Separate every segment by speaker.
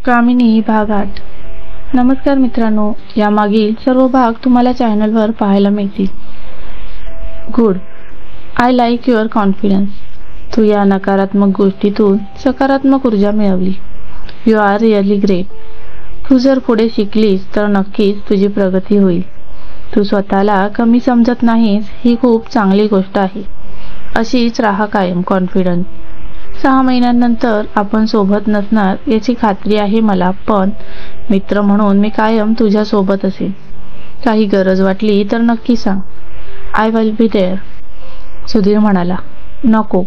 Speaker 1: कामिनी भाग 8। नमस्कार मित्रांनो, यामागील सर्व भाग तुम्हाला चॅनलवर पाहायला मिळतील। Good, I like your confidence. तू या नकारात्मक गोष्टीतून सकारात्मक ऊर्जा मिळवली। You are really great. तू जर पुढे शिकलीस तर नक्कीच तुझी प्रगती होईल। तू स्वतःला कमी समजत नाहीस, ही खूप चांगली गोष्ट आहे। अशीच राहा कायम कॉन्फिडंट। 6 महिन्यांनंतर आपण सोबत नसणार याची खात्री आहे मला, पण मित्र म्हणून मी कायम तुझ्या सोबत असेल। काही गरज वाटली तर नक्की सांग। I will be there. Sudhir म्हणाला, नको,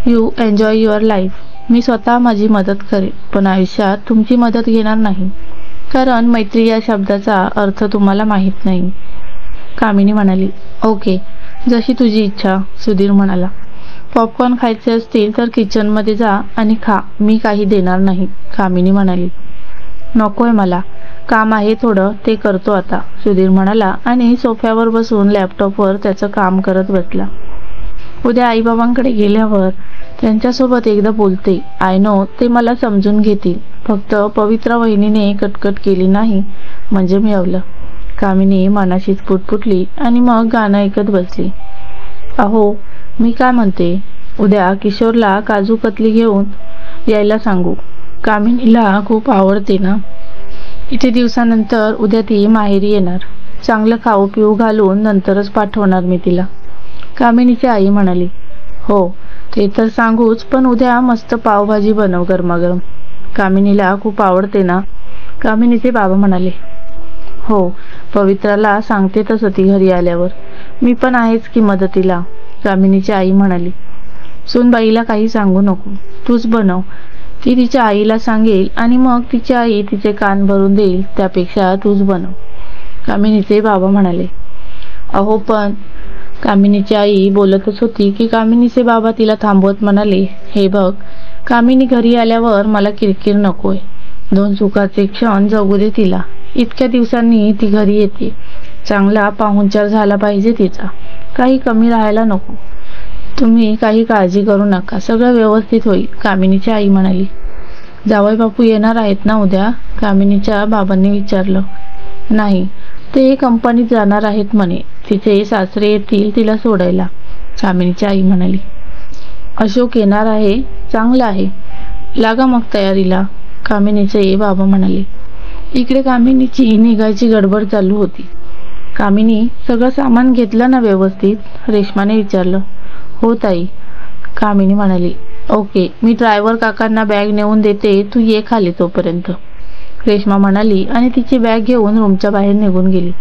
Speaker 1: यू एन्जॉय युअर लाईफ। मी स्वतः माझी मदत करेन, पण आयुष्यात तुमची मदत घेणार नाही, कारण मैत्री या शब्दाचा अर्थ तुम्हाला माहीत नाही। कामिनी म्हणाली, ओके, जशी तुझी इच्छा। सुधीर म्हणाला, पॉपकॉर्न खायचे असतील तर किचनमध्ये जा आणि खा, मी काही देणार नाही। कामिनी म्हणाली, नकोय मला, काम आहे थोडं, ते करतो आता। सुधीर म्हणाला आणि सोफ्यावर बसून लॅपटॉपवर त्याचं काम करत बसला। उद्या आईबाबांकडे गेल्यावर त्यांच्यासोबत एकदा बोलते। आय नो ते मला समजून घेतील, फक्त पवित्रा वहिनीने कटकट केली नाही म्हणजे मिळवलं। कामिनी मनाशीच पुटपुटली आणि मग गाणं ऐकत बसली। अहो, मी काय म्हणते, उद्या किशोरला काजू कतली घेऊन यायला सांगू। कामिनीला खूप आवडते ना। किती दिवसानंतर उद्या ती माहेरी येणार। चांगलं खाऊ पिऊ घालून नंतरच पाठवणार मी तिला। कामिनीची आई म्हणाली, हो ते तर सांगूच, पण उद्या मस्त पावभाजी बनव गरमागरम। कामिनीला खूप आवडते ना। कामिनीचे बाबा म्हणाले, हो, पवित्राला सांगते तसं ती घरी आल्यावर, मी पण आहेच की मदतीला। कामिनीची आई म्हणाली, सूनबाईला काही सांगू नको, तूच बनव। ती तिच्या आईला सांगेल आणि मग तिची आई तिचे कान भरून देईल, त्यापेक्षा तूच बनव। कामिनीचे बाबा म्हणाले, अहो पण। कामिनीची आई बोलतच होती की कामिनीचे बाबा तिला थांबवत म्हणाले, हे बघ कामिनी, घरी आल्यावर मला किरकिर नकोय। 2 सुखाचे क्षण जगू दे तिला। इतक्या दिवसांनी ती घरी येते, चांगला पाहुणचार झाला पाहिजे तिचा, काही कमी राहायला नको। तुम्ही काही काळजी करू नका, सगळं व्यवस्थित होईल। कामिनीची आई म्हणाली, जावई बापू येणार आहेत ना उद्या? कामिनीच्या बाबांनी विचारलं। नाही, ते कंपनीत जाणार आहेत म्हणे, तिचे सासरे येतील तिला सोडायला। कामिनीची आई म्हणाली, अशोक येणार आहे, चांगलं आहे, लागा मग तयारीला। कामिनीचे बाबा म्हणाले। इकडे कामिनीची निघायची गडबड चालू होती। कामिनी, सगळं सामान घेतलं ना व्यवस्थित? रेश्माने विचारलं। हो ताई। कामिनी म्हणाली, ओके, मी ड्रायव्हर काकांना बॅग नेऊन देते, तू ये खाली तोपर्यंत। रेश्मा म्हणाली आणि तिची बॅग घेऊन रूमच्या बाहेर निघून गेली,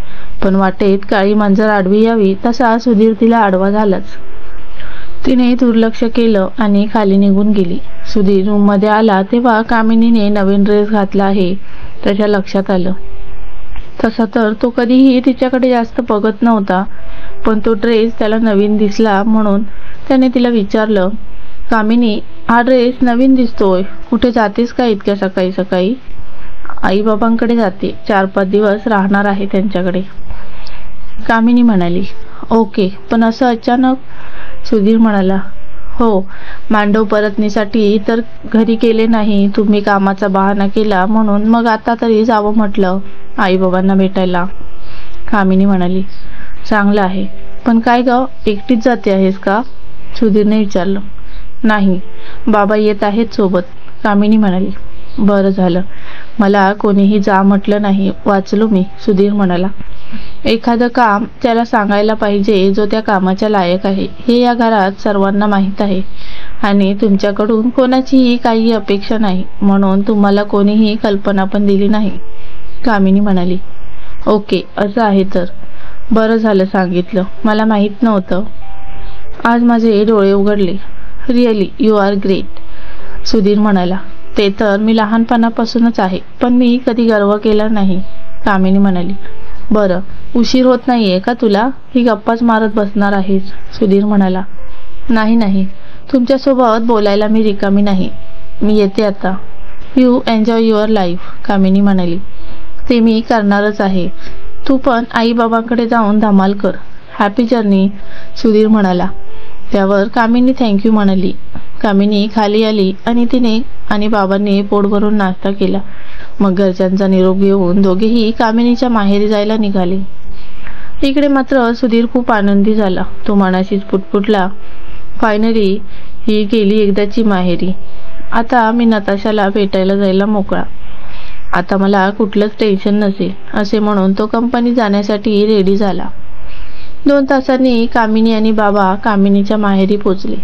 Speaker 1: पण वाटेत काळी मांजर आडवी यावी तसा सुधीर तिला आडवा झालाच। तिने दुर्लक्ष केलं आणि खाली निघून गेली। सुधीर रूममध्ये आला तेव्हा कामिनीने नवीन ड्रेस घातला आहे त्याच्या लक्षात आलं। तसा तर तो कधीही तिच्याकडे जास्त बघत नव्हता, पण तो ड्रेस त्याला नवीन दिसला म्हणून त्याने तिला विचारलं, कामिनी, हा ड्रेस नवीन दिसतोय, कुठे जातेस का इतक्या सकाळी सकाळी? आई बाबांकडे जाते, 4-5 दिवस राहणार आहे त्यांच्याकडे। कामिनी म्हणाली, ओके, पण असं अचानक? सुधीर म्हणाला, हो, मांडव परतणीसाठी तर घरी केले नाही, तुम्ही कामाचा बहाणा केला म्हणून मग आता तरी जावं म्हटलं आई बाबांना भेटायला। कामिनी म्हणाली, चांगलं आहे, पण काय ग, एकटीच जाते आहेस का? सुधीरने विचारलं। नाही, बाबा येत आहेत सोबत। कामिनी म्हणाली, बरं झालं, मला कोणीही जा म्हटलं नाही, वाचलो मी। सुधीर म्हणाला, एखादं काम त्याला सांगायला पाहिजे जो त्या कामाच्या लायक आहे, हे या घरात सर्वांना माहीत आहे आणि तुमच्याकडून कोणाचीही काही अपेक्षा नाही, म्हणून तुम्हाला कोणीही कल्पना पण दिली नाही। कामिनी म्हणाली, ओके, असं आहे तर बरं झालं सांगितलं, मला माहीत नव्हतं। आज माझे डोळे उघडले। Really you are great. Sudhir म्हणाला, ते तर मी लहानपणापासूनच आहे, पण मी कधी गर्व केला नाही। कामिनी म्हणाली, बरं, उशीर होत नाहीये का तुला, ही गप्पाच मारत बसणार आहेस? सुधीर म्हणाला, नाही नाही, तुमच्यासोबत बोलायला मी रिकामी नाही, मी येते आता। You enjoy your life. Kamini म्हणाली, ते मी करणारच आहे, तू पण आई बाबांकडे जाऊन धमाल कर। Happy journey. सुधीर म्हणाला, त्यावर कामिनी थँक्यू म्हणाली. कामिनी खाली आली आणि तिने आणि बाबांनी पोट भरून नाश्ता केला. मग घरच्यांचा निरोप घेऊन दोघेही कामिनीच्या माहेरी जायला निघाले. इकडे मात्र सुधीर खूप आनंदी झाला. तो मनाशीच पुटपुटला, फायनली ही गेली एकदाची माहेरी. आता मी नताशाला भेटायला जायला मोकळा. आता मला कुठलंच टेन्शन नसेल, असे म्हणून तो कंपनी जाण्यासाठी रेडी झाला. 2 तासांनी कामिनी आणि बाबा कामिनीच्या माहेरी पोचले.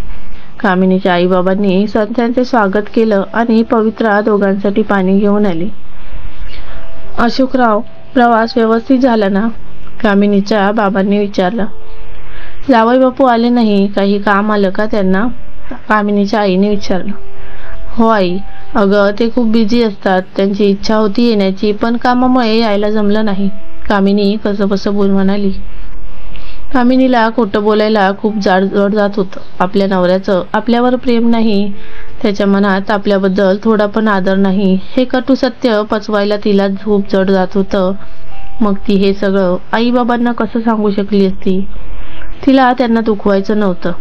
Speaker 1: कामिनीच्या आई बाबांनी त्यांचे स्वागत केलं आणि पवित्रा दोघांसाठी पाणी घेऊन आली. अशोकराव, प्रवास व्यवस्थित झाला ना? कामिनीच्या बाबांनी विचारलं. जावई बापू आले नाही, काही काम आलं का त्यांना? कामिनीच्या आईने विचारलं. हो आई, अगं ते खूप बिझी असतात. त्यांची इच्छा होती येण्याची, पण कामामुळे यायला जमलं नाही. कामिनी कसंबसं बोल म्हणाली. कामिनीला खोटं बोलायला खूप जड जात होतं. आपल्या नवऱ्याचं आपल्यावर प्रेम नाही, त्याच्या मनात आपल्याबद्दल थोडा पण आदर नाही, हे कटू सत्य पचवायला तिला खूप जड जात होतं. मग ती हे सगळं आई बाबांना कसं सांगू शकली असती? तिला त्यांना दुखवायचं नव्हतं.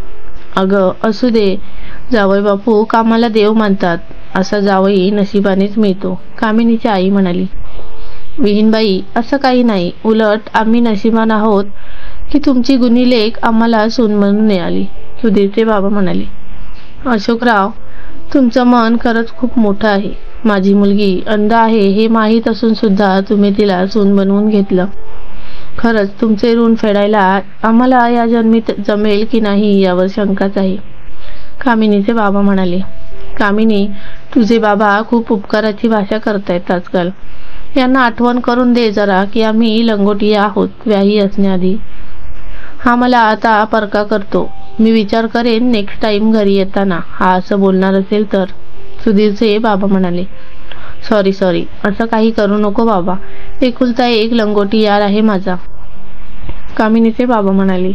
Speaker 1: अगं असू दे, जावई बापू कामाला देव मानतात, असा जावई नशिबानेच मिळतो, कामिनीची आई म्हणाली. विहीनबाई, असं काही नाही, उलट आम्ही नशिबान आहोत की तुमची गुणी लेक आम्हाला सून म्हणून मिळाली, सुधीरचे बाबा म्हणाले. अशोकराव, तुमचं मन खरंच खूप मोठं आहे. माझी मुलगी अंध आहे हे माहीत असून सुद्धा तुम्ही तिला सून बनवून घेतलं. खरंच तुमचे ऋण फेडायला आम्हाला या जन्मीत जमेल की नाही यावर शंकाच आहे, कामिनीचे बाबा म्हणाले. कामिनी, तुझे बाबा खूप उपकाराची भाषा करतायत आजकाल. यांना आठवण करून दे जरा की आम्ही लंगोटी आहोत व्याही असण्याआधी. हा मला आता परका करतो. मी विचार करेन नेक्स्ट टाइम घरी येताना हा असं बोलणार असेल तर, सुधीरचे बाबा म्हणाले. सॉरी, असं काही करू नको बाबा, एकुलता एक लंगोटी यार आहे माझा, कामिनीचे बाबा म्हणाले.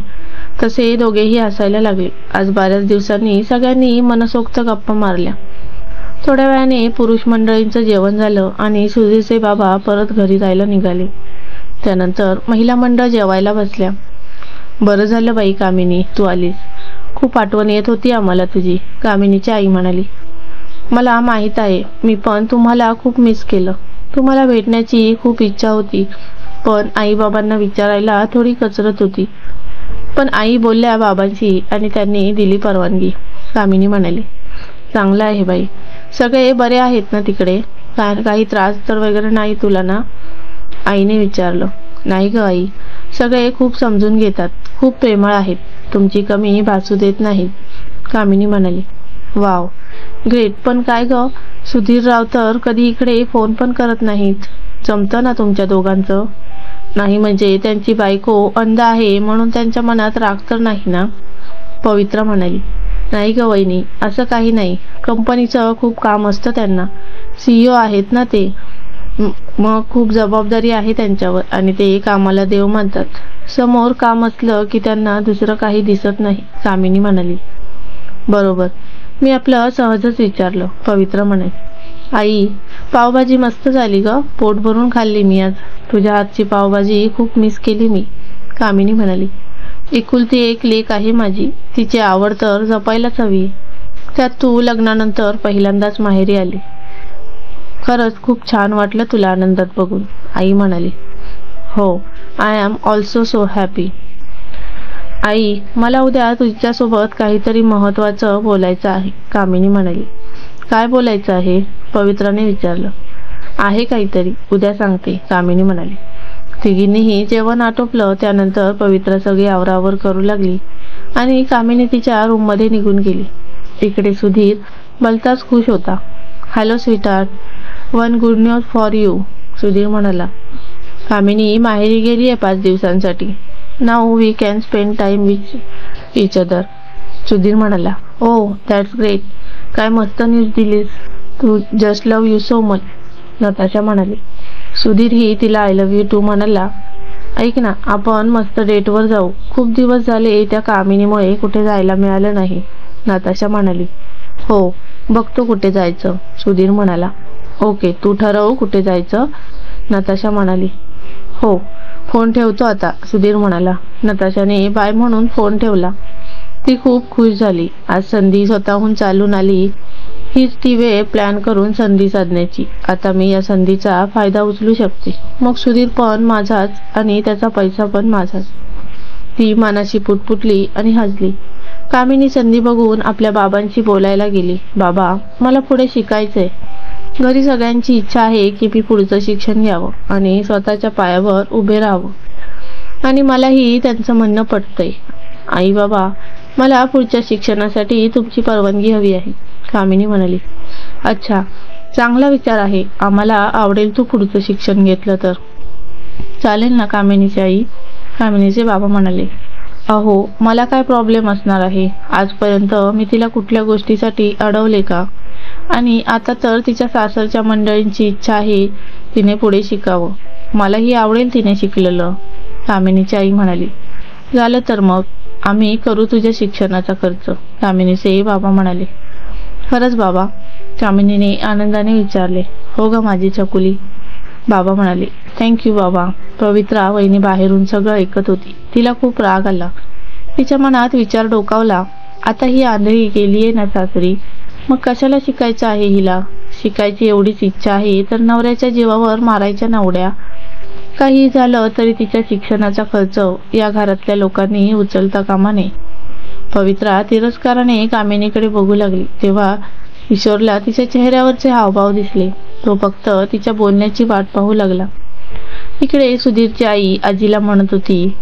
Speaker 1: तसे दोघेही हसायला लागले. आज बऱ्याच दिवसांनी सगळ्यांनी मनसोक्त गप्पा मारल्या. थोड्या वेळाने पुरुष मंडळींचं जेवण झालं आणि सुधीरचे बाबा परत घरी जायला निघाले. त्यानंतर महिला मंडळ जेवायला बसल्या. बरं झालं बाई कामिनी, तू आलीस. खूप आठवण येत होती आम्हाला तुझी, कामिनीची आई म्हणाली. मला माहीत आहे, मी पण तुम्हाला खूप मिस केलं. तुम्हाला भेटण्याची खूप इच्छा होती, पण आई बाबांना विचारायला थोडी कचरत होती. पण आई बोलल्या बाबांशी आणि त्यांनी दिली परवानगी, कामिनी म्हणाली. चांगलं आहे बाई. सगळे बरे आहेत ना तिकडे? काही त्रास तर वगैरे नाही तुला ना? आईने विचारलं. नाही ग आई, सगळे खूप समजून घेतात, खूप प्रेमळ आहेत, तुमची कमी भासू देत नाहीत, कामिनी म्हणाली. Wow, great. पण काय ग, सुधीरराव तर कधी इकडे फोन पण करत नाहीत. जमतं ना तुमच्या दोघांचं? नाही म्हणजे त्यांची बायको अंध आहे म्हणून त्यांच्या मनात राग तर नाही ना, पवित्रा म्हणाली. नाही ग वहिनी, असं काही नाही. कंपनीचं खूप काम असतं त्यांना, CEO आहेत ना ते, मग खूप जबाबदारी आहे त्यांच्यावर आणि ते कामाला देव मानतात. समोर काम असलं की त्यांना दुसरं काही दिसत नाही, कामिनी म्हणाली. बरोबर, मी आपलं सहजच विचारलं, पवित्रा म्हणाली. आई, पावभाजी मस्त झाली ग, पोट भरून खाल्ली मी आज. तुझ्या हातची पावभाजी खूप मिस केली मी, कामिनी म्हणाली. एकुलती एक लेक आहे माझी, तिची आवड तर जपायलाच हवी. त्यात तू लग्नानंतर पहिल्यांदाच माहेरी आली. खरंच खूप छान वाटलं तुला आनंदात बघून, आई म्हणाली. हो, I am also so happy. आई, मला उद्या तुझ्यासोबत काहीतरी महत्त्वाचं बोलायचं आहे, कामिनी म्हणाली. काय बोलायचं आहे, पवित्राने विचारलं. आहे काहीतरी, उद्या सांगते, कामिनी म्हणाली. तिघींनीही जेवण आटोपलं. त्यानंतर पवित्रा सगळी आवरावर करू लागली आणि कामिनी तिच्या रूममध्ये निघून गेली. इकडे सुधीर भलताच खुश होता. Hello sweetheart, one good news for you, Sudhir म्हणाला. कामिनी माहेरी गेली आहे 5 दिवसांसाठी. Now we can spend time with each other, Sudhir म्हणाला. ओ दॅट्स ग्रेट, काय मस्त न्यूज दिलीस तू, just love you so much, Natasha म्हणाली. सुधीर ही तिला आय लव्ह यू टू म्हणाला. ऐक ना, आपण मस्त डेटवर जाऊ, खूप दिवस झाले त्या कामिनीमुळे कुठे जायला मिळालं नाही, नताशा म्हणाली. हो, बघतो कुठे जायचं, सुधीर म्हणाला. ओके, तू ठरव कुठे जायचं, नताशा म्हणाली. हो, फोन ठेवतो आता, सुधीर म्हणाला. नताशाने बाय म्हणून फोन ठेवला. ती खूप खुश झाली. आज संधी स्वतःहून चालून आली. हीच ती वेळ प्लॅन करून संधी साधण्याची. आता मी या संधीचा फायदा उचलू शकते. मग सुधीर पण माझाच आणि त्याचा पैसा पण माझाच. ती मनाशी पुटपुटली आणि हसली. कामिनी संधी बघून आपल्या बाबांशी बोलायला गेली. बाबा, मला पुढे शिकायचंय. घरी सगळ्यांची इच्छा आहे की मी पुढचं शिक्षण घ्यावं आणि स्वतःच्या पायावर उभे राहावं. आणि मलाही त्यांचं म्हणणं पटतंय. आई बाबा, मला पुढच्या शिक्षणासाठी तुमची परवानगी हवी आहे. कामिनी म्हणाली. अच्छा, चांगला विचार आहे. आम्हाला आवडेल तू पुढचं शिक्षण घेतलं तर. चालेल ना कामिनीची आई? कामिनीचे बाबा म्हणाले. अहो, मला काय प्रॉब्लेम असणार आहे. आजपर्यंत मी तिला कुठल्या गोष्टीसाठी अडवले का? आणि आता तर तिच्या सासरच्या मंडळींची इच्छा आहे तिने पुढे शिकावं. मलाही आवडेल तिने शिकलेलं. कामिनीची आई म्हणाली. झालं तर मग आम्ही करू तुझ्या शिक्षणाचा खर्च. कामिनीचे बाबा म्हणाले. खरंच बाबा? कामिनीने आनंदाने विचारले. हो ग माझी चकुली. बाबा म्हणाले. थँक्यू बाबा. पवित्रा वहिनी बाहेरून सगळं ऐकत होती. तिला खूप राग आला. तिच्या मनात विचार डोकावला. आता ही आंधळी गेलीये ना सासरी, मग कशाला शिकायचं आहे हिला? शिकायची एवढीच इच्छा आहे तर नवऱ्याच्या जीवावर मारायच्या ना उड्या. काही झालं तरी तिच्या शिक्षणाचा खर्च या घरातल्या लोकांनी उचलता कामा नये. पवित्रा तिरस्काराने कामिनीकडे बघू लागली. तेव्हा किशोरला तिच्या चेहऱ्यावरचे हावभाव दिसले. तो फक्त तिच्या बोलण्याची वाट पाहू लागला. इकडे सुधीरची आई आजीला म्हणत होती.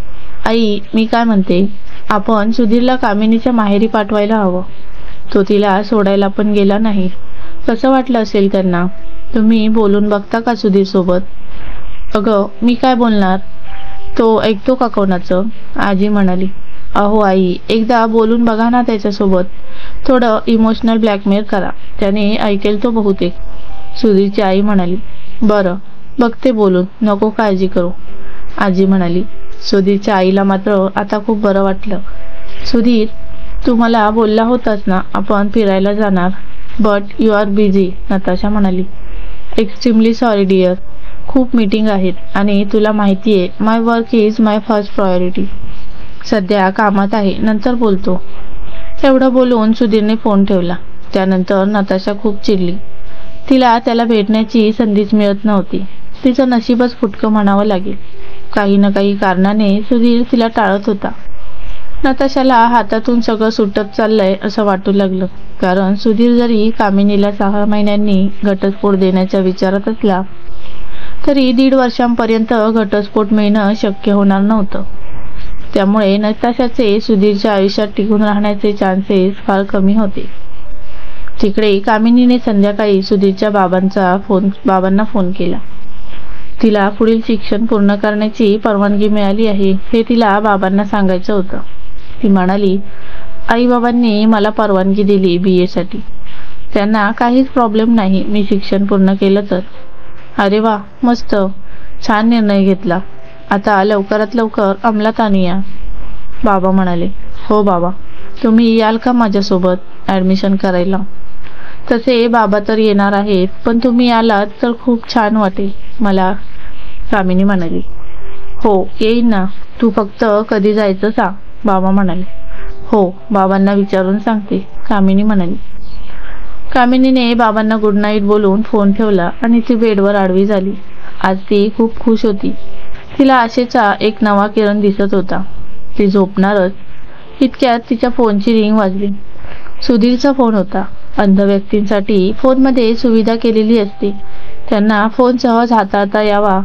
Speaker 1: आई, मी काय म्हणते, आपण सुधीरला कामिनीच्या माहेरी पाठवायला हवं. तो तिला सोडायला पण गेला नाही. कसं वाटलं असेल त्यांना? तुम्ही बोलून बघता का सुधीर सोबत? अगं, मी काय बोलणार? तो ऐकतो का कोणाचं? आजी म्हणाली. अहो आई, एकदा बोलून बघा ना त्याच्यासोबत. थोडं इमोशनल ब्लॅकमेल करा, त्याने ऐकेल तो बहुतेक. सुधीरची आई म्हणाली. बरं, बघते बोलून, नको काळजी करू. आजी म्हणाली. सुधीरच्या आईला मात्र आता खूप बरं वाटलं. सुधीर, तू मला बोलला होतास ना आपण फिरायला जाणार, but you are busy. Natasha म्हणाली. Extremely sorry dear. खूप मीटिंग आहेत आणि तुला माहितीये my work is my first priority. सध्या कामात आहे, नंतर बोलतो. एवढं बोलून सुधीरने फोन ठेवला. त्यानंतर नताशा खूप चिडली. तिला त्याला भेटण्याची संधीच मिळत नव्हती. तिचं नशीबच फुटकं म्हणावं लागेल. काही ना काही कारणाने सुधीर तिला टाळत होता. नताशाला हातातून सगळं सुटत चाललंय असं वाटू लागलं. कारण सुधीर जरी कामिनीला 6 महिन्यांनी घटस्फोट देण्याच्या विचारात असला तरी 1.5 वर्षांपर्यंत घटस्फोट मिळणं शक्य होणार नव्हतं. त्यामुळे नताशाचे सुधीरच्या आयुष्यात टिकून राहण्याचे चान्सेस फार कमी होते. तिकडे कामिनीने संध्याकाळी सुधीरच्या बाबांना फोन केला. तिला पुढील शिक्षण पूर्ण करण्याची परवानगी मिळाली आहे हे तिला बाबांना सांगायचं होतं. ती म्हणाली, आई बाबांनी मला परवानगी दिली BA साठी. त्यांना काहीच प्रॉब्लेम नाही मी शिक्षण पूर्ण केलं तर. अरे वा, मस्त, छान निर्णय घेतला. आता लवकरात लवकर अंमलात आणूया. बाबा म्हणाले. हो बाबा, तुम्ही याल का माझ्यासोबत ॲडमिशन करायला? तसे बाबा तर येणार आहेत, पण तुम्ही आलात तर खूप छान वाटेल मला. कामिनी म्हणाली. हो, येईन ना. तू फक्त कधी जायचं सांग. बाबा म्हणाले. हो, बाबांना विचारून सांगते. कामिनी म्हणाली. कामिनीने बाबांना गुड नाईट बोलून फोन ठेवला आणि ती बेडवर आडवी झाली. आज ती खूप खुश होती. तिला आशेचा एक नवा किरण दिसत होता. ती झोपणारच इतक्यात तिच्या फोनची रिंग वाजली. सुधीरचा फोन होता. अंध व्यक्तींसाठी फोनमध्ये सुविधा केलेली असते. त्यांना फोन सहज हाताळता यावा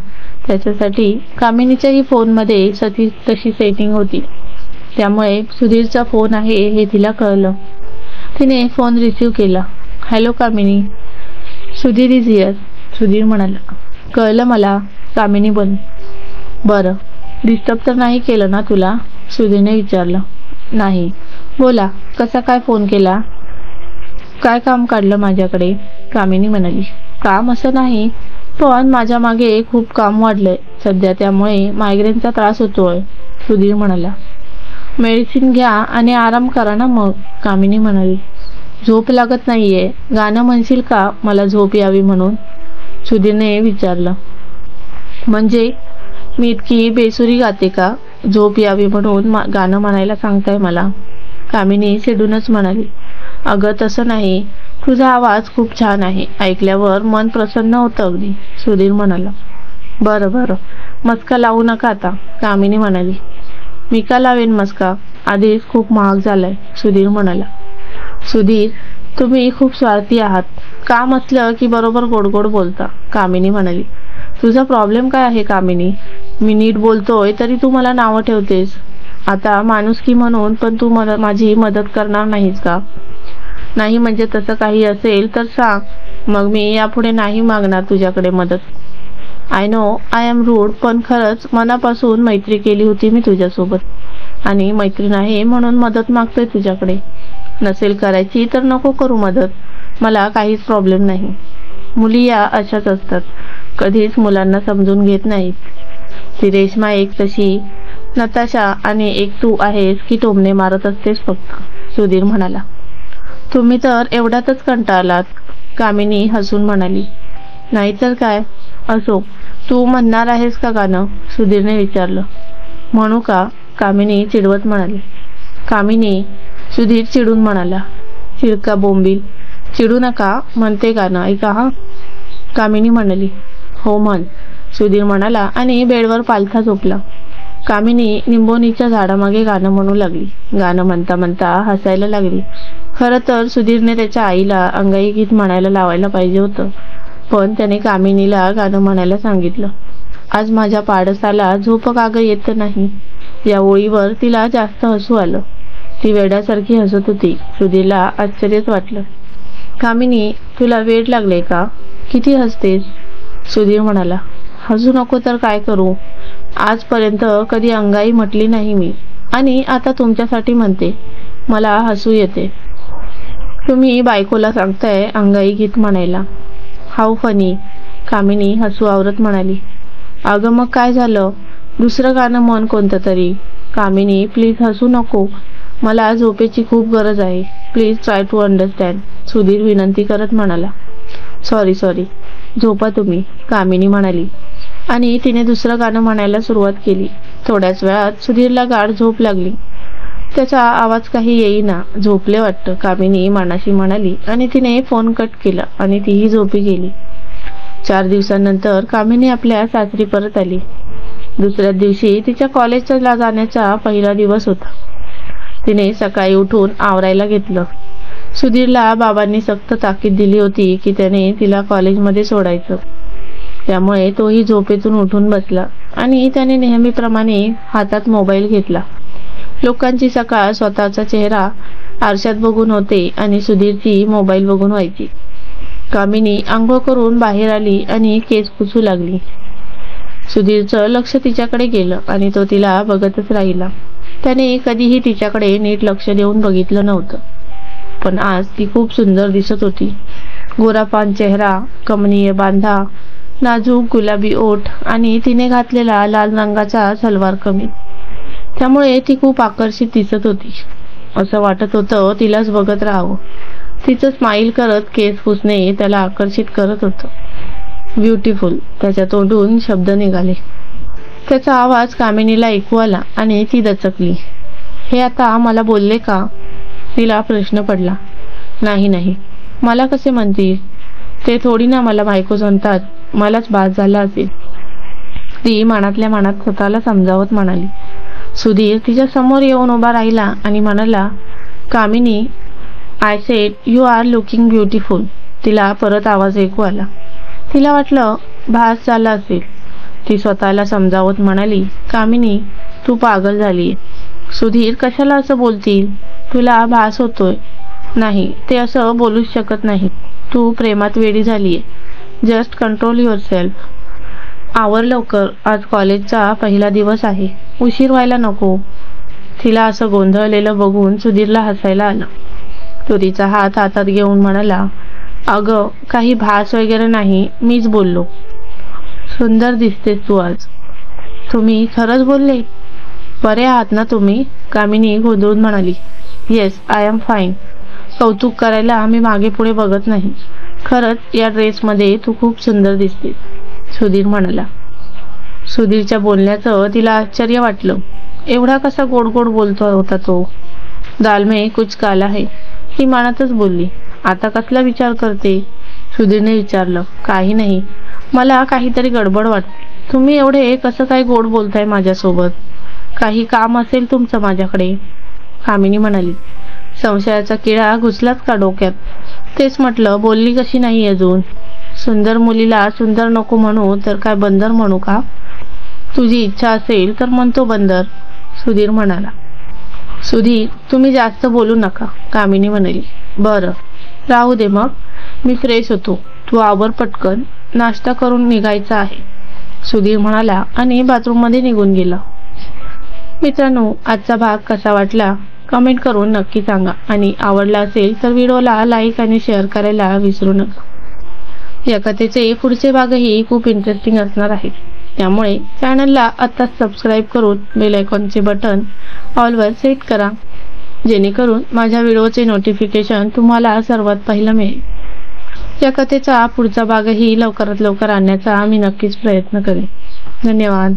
Speaker 1: त्याच्यासाठी कामिनीच्याही फोनमध्ये तशी सेटिंग होती. त्यामुळे सुधीरचा फोन आहे हे तिला कळलं. तिने फोन रिसीव्ह केला. Hello Kamini. Sudhir is here. Sudhir म्हणाला. कळलं मला. कामिनी बोल. बरं, डिस्टर्ब तर नाही केलं ना तुला? सुधीरने विचारलं. नाही. बोला, कसा काय फोन केला? काय काम काढलं माझ्याकडे? कामिनी म्हणाली. काम असं नाही, पण माझ्या मागे खूप काम वाढलंय सध्या, त्यामुळे मायग्रेनचा त्रास होतोय. सुधीर म्हणाला. मेडिसिन घ्या आणि आराम करा ना मग. कामिनी म्हणाली. झोप लागत नाहीये. गाणं म्हणशील का मला झोप यावी म्हणून? सुधीरने विचारलं. म्हणजे मी इतकी बेसुरी गाते का झोप यावी म्हणून गाणं म्हणायला सांगताय मला? कामिनी चिडूनच म्हणाली. अगं तसं नाही, तुझा आवाज खूप छान आहे, ऐकल्यावर मन प्रसन्न होतं अगदी, सुधीर म्हणाला. बरं बरं, मस्का लावू नका आता, कामिनी म्हणाली. मी का लावेन मस्का, आधीच खूप महाग झालाय, सुधीर म्हणाला. सुधीर, तुम्ही खूप स्वार्थी आहात, काम असलं की बरोबर गोड गोड बोलता, कामिनी म्हणाली. तुझा प्रॉब्लेम काय आहे कामिनी, मी नीट बोलतोय तरी तू मला नावं ठेवतेस. आता माणुसकी म्हणून पण तू माझी मदत करणार नाहीस का? नाही म्हणजे तसं काही असेल तर सांग, मग मी यापुढे नाही मागणार तुझ्याकडे मदत. I know I am rude, पण खरंच मनापासून मैत्री केली होती मी तुझ्यासोबत आणि मैत्रीण आहे म्हणून मदत मागतोय तुझ्याकडे. नसेल करायची तर नको करू मदत, मला काहीच प्रॉब्लेम नाही. मुली या अशाच असतात, कधीच मुलांना समजून घेत नाहीत. ती रेश्मा एक तशी, नताशा आणि एक तू आहेस की टोमणे मारत असतेस फक्त, सुधीर म्हणाला. तुम्ही तर एवढ्यातच कंटाळलात, कामिनी हसून म्हणाली. नाहीतर काय. असो, तू म्हणणार आहेस का गाणं, सुधीरने विचारलं. म्हणू का, कामिनी चिडवत म्हणाली. कामिनी, सुधीर चिडून म्हणाला. चिडका बोंबील, चिडू नका, म्हणते गाणं ऐका हा, कामिनी म्हणाली. हो म्हण, सुधीर म्हणाला आणि बेडवर पालथा झोपला. कामिनी निंबोनीच्या झाडामागे गाणं म्हणू लागली. गाणं म्हणता म्हणता हसायला लागली. खरं तर सुधीरने त्याच्या आईला अंगाई गीत म्हणायला लावायला पाहिजे होतं, पण त्याने कामिनीला गाणं म्हणायला सांगितलं. आज माझ्या पाडसाला झोप का गं येत नाही, या ओळीवर तिला जास्त हसू आलं. ती वेड्यासारखी हसत होती. सुधीरला आश्चर्यच वाटलं. कामिनी, तुला वेड लागले का, किती हसतेस, सुधीर म्हणाला. हसू नको तर काय करू, आजपर्यंत कधी अंगाई म्हटली नाही मी, आणि आता तुमच्यासाठी म्हणते, मला हसू येते. तुम्ही बायकोला सांगताय अंगाई गीत म्हणायला, हाऊ फनी, कामिनी हसू आवरत म्हणाली. अगं मग काय झालं, दुसरं गाणं म्हण कोणतं तरी. कामिनी, प्लीज हसू नको, मला झोपेची खूप गरज आहे, please try to understand, Sudhir विनंती करत म्हणाला. सॉरी सॉरी, झोपा तुम्ही, कामिनी म्हणाली आणि तिने दुसरं गाणं म्हणायला सुरुवात केली. थोड्याच वेळात सुधीरला गाढ झोप लागली. त्याचा आवाज काही येईना, झोपले वाटतं, कामिनी मनाशी म्हणाली आणि तिने फोन कट केला आणि तीही झोपी गेली. 4 दिवसांनंतर कामिनी आपल्या सासरी परत आली. दुसऱ्या दिवशी तिच्या कॉलेजला जाण्याचा पहिला दिवस होता. तिने सकाळी उठून आवरायला घेतलं. सुधीरला बाबांनी सक्त ताकीद दिली होती की त्याने तिला कॉलेजमध्ये सोडायचं. त्यामुळे तोही झोपेतून उठून बसला आणि त्याने नेहमीप्रमाणे हातात मोबाईल घेतला. लोकांची सकाळ स्वतःचा चेहरा आरशात बघून होते आणि सुधीरची मोबाईल बघून व्हायची. कामिनी आंघोळ करून बाहेर आली आणि केस पुसू लागली. सुधीरचं लक्ष तिच्याकडे गेलं आणि तो तिला बघतच राहिला. त्याने कधीही तिच्याकडे नीट लक्ष देऊन बघितलं नव्हतं, पण आज ती खूप सुंदर दिसत होती. गोरापान चेहरा, कमनीय बांधा, नाजूक गुलाबी ओठ आणि तिने घातलेला लाल रंगाचा सलवार कमीज, त्यामुळे ती खूप आकर्षित दिसत होती. असं वाटत होतं तिलाच बघत राहावं. तिचं स्माईल करत केस पुसणे त्याला आकर्षित करत होतं. ब्युटिफुल, त्याच्या तोंडून शब्द निघाले. त्याचा आवाज कामिनीला ऐकू आला आणि ती दचकली. हे आता मला बोलले का, तिला प्रश्न पडला. नाही नाही, मला कसे म्हणतील, ते थोडी ना मला बायको म्हणतात, मलाच बास झाला असेल, ती मनातल्या मनात स्वतःला समजावत म्हणाली. सुधीर तिच्या समोर येऊन उभा राहिला आणि म्हणाला, Kamini, I said you are looking beautiful. तिला परत आवाज ऐकू आला. तिला वाटलं भास झाला असेल. ती स्वतःला समजावत म्हणाली, कामिनी, तू पागल झालीये. सुधीर कशाला असं बोलतील, तुला भास होतोय. नाही, ते असं बोलूच शकत नाही. तू प्रेमात वेडी झालीये. Just control yourself. आवर लवकर, आज कॉलेजचा पहिला दिवस आहे, उशीर व्हायला नको. तिला असं गोंधळलेलं बघून सुधीरला हसायला आलं. तो तिचा हात हातात घेऊन म्हणाला, अगं काही भास वगैरे नाही, मीच बोललो. सुंदर दिसतेस तू आज. तुम्ही खरंच बोलले? बरे आहात ना तुम्ही, कामिनी गोंधळून म्हणाली. Yes, I am fine. कौतुक करायला मी मागे पुढे बघत नाही. खरंच या ड्रेसमध्ये तू खूप सुंदर दिसतेस, सुधीर म्हणाला. सुधीरच्या बोलण्याचं तिला आश्चर्य वाटलं. एवढा कसा गोड गोड बोलतो होता तो. दाल में कुछ काला है, ती मनातच बोलली. आता कसला विचार करते? सुधीरने विचारलं. काही नाही, मला काहीतरी गडबड वाटते. तुम्ही एवढे कसं काय गोड बोलताय माझ्यासोबत? काही काम असेल तुमचं माझ्याकडे? कामिनी म्हणाली. संशयाचा किडा घुसलाच का डोक्यात? तेच म्हटलं, बोलली कशी नाही अजून? सुंदर मुलीला सुंदर नको म्हणू तर काय बंदर म्हणू का? तुझी इच्छा असेल तर म्हणतो बंदर, सुधीर म्हणाला. सुधीर, तुम्ही जास्त बोलू नका, कामिनी म्हणाली. बरं, राहू दे मग, मी फ्रेश होतो. तू आवर पटकन, नाश्ता करून निघायचा आहे, सुधीर म्हणाला आणि बाथरूममध्ये निघून गेला. मित्रांनो, आजचा भाग कसा वाटला कमेंट करून नक्की सांगा आणि आवडला असेल तर व्हिडिओला लाईक आणि शेअर करायला विसरू नका. या कथेचे पुढचे भागही खूप इंटरेस्टिंग असणार आहेत, त्यामुळे चॅनलला आता सबस्क्राईब करून बेल आयकॉनचे बटन ऑलवर सेट करा, जेणेकरून माझ्या व्हिडिओचे नोटिफिकेशन तुम्हाला सर्वात पहिलं मिळेल. या कथेचा पुढचा भागही लवकरात लवकर आणण्याचा मी नक्कीच प्रयत्न करेन. धन्यवाद.